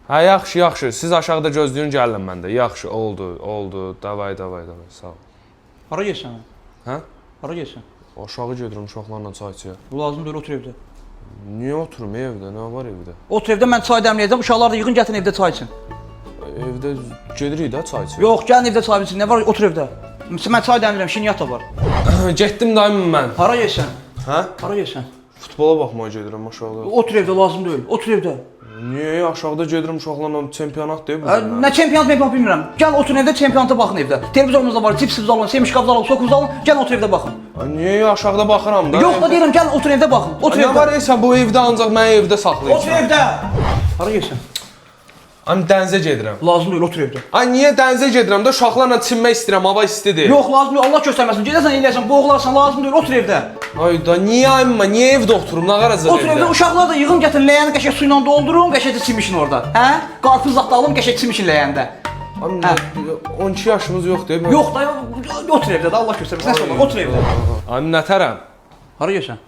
Hə, yaxşı, yaxşı. Siz aşağıda gözləyin, gəlin məndə. Yaxşı, oldu. Davay, sağ ol. Hara gelsən? Hə? Hara gelsən? Aşağı gedirəm uşaqlarla çay içəyə. Bu lazım deyil, otur evdə. Niyə oturum evdə? Nə var evdə? Otur evdə, mən çay dəmləyəcəm, uşaqlar da yığın gətirin evdə çay için. Evdə gedirik də çay içəyə. Yox, gəlin evdə çay için, nə var, otur evdə. Mən çay dəmləyirəm, şirniyyat da var. Getdim dayım mən. Hara gelsən? Hə? Hara gelsən? Futbola baxmağa gedirəm aşağıda. Otur evdə, lazım deyil, otur evdə. Niyə? Aşağıda gedirəm uşaqlarla çempionat deyil bu. Nə çempionat bilmirəm. Gəl oturun evdə, çempionata baxın evdə. Televizorumuz da var, cipsimiz alın, semişkabız alın, sokumuz alın, gəl otur evdə baxın. Niyə? Aşağıda baxıram da. Yox da deyirəm, gəl otur evdə baxın. Otur Nə evdə. var sən bu evdə ancaq məni evdə saxlayırsan. Otur evdə. Hara gelsən? Ay dənizə gedirəm. Lazım deyil, otur evdə. Ay niyə dənizə gedirəm də uşaqlarla çimmək istəyirəm, hava istidir. Yox, lazım deyil, Allah göstərməsin. Gedəsən, eləyəsən, boğularsan, lazım deyil, otur evdə. Ay da niyə ayımma? Niyə evdə oturum? Nə qaracaq evdə? Otur evdə, uşaqlar da yığın gətirin, ləyəni qəşəng su ilə doldurun, qəşəng çimişin orada. Hə? Qarpız zad da alın, qəşəng çimişin ləyəndə. Ay 12 yaşımız yoxdur. Yox da, otur evdə də, Allah göstərməsin. Nə sonra, otur evdə. Ay nətərəm? Hara gelsən?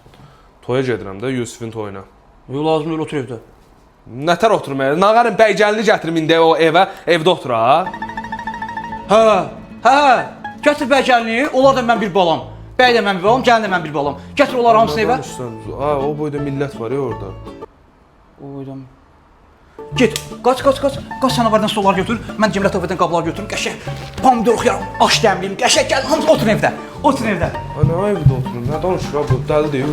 Toya gedirəm də Yusifin toyuna. Yox, lazım deyil, otur evdə. Nətər oturum evdə? Nağarın bəygəlini gətirim indi o evə, evdə otur ha. Hə. Gətir bəygəlini, onlar da mən bir balam. Bəy də mən bir balam, gəlin də mən bir balam. Gətir onları hamısını evə. Ha, o boyda millət var ya orada. Oydum. Get, qaç canavardan stollar götür. Mən cimrə təfədən qablar götürüm. Qəşəng pomidor oxuyarım, aş dəmliyim. Qəşəng gəl, hamısı oturun evdə. Oturun evdə. Ay nə evdə oturum? Nə danışır ha bu? Dəli deyil.